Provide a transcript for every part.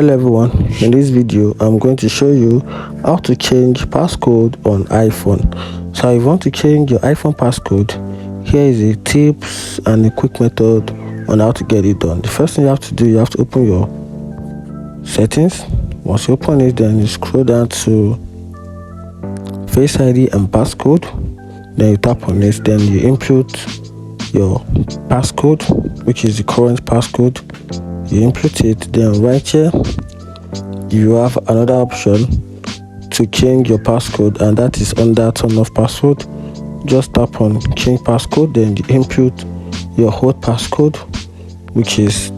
Hello everyone, in this video I'm going to show you how to change passcode on iPhone. So if you want to change your iPhone passcode, here is a tips and a quick method on how to get it done. The first thing you have to do, you have to open your settings. Once you open it, then you scroll down to Face ID and passcode, then you tap on it, then you input your passcode, which is the current passcode. You input it, then right here you have another option to change your passcode, and that is under turn off password. Just tap on change passcode, then you input your old passcode, which is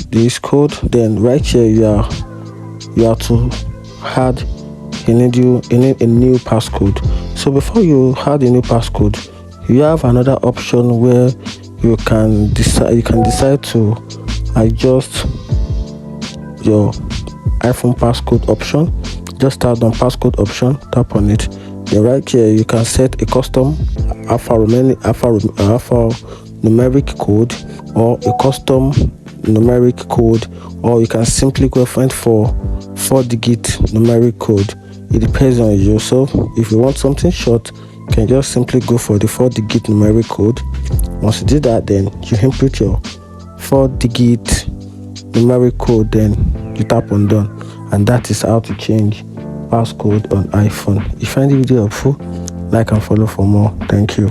this code. Then right here you have to add a new passcode. So before you add a new passcode, you have another option where you can decide to adjust your iPhone passcode option. Just tap on passcode option, tap on it. Then right here you can set a custom alphanumeric code or a custom numeric code, or you can simply go for 4-digit numeric code. It depends on you. So if you want something short, you can just simply go for the 4-digit numeric code. Once you do that, then you input your 4-digit numeric code, then you tap on done, and that is how to change passcode on iPhone. If you find the video helpful, like and follow for more. Thank you.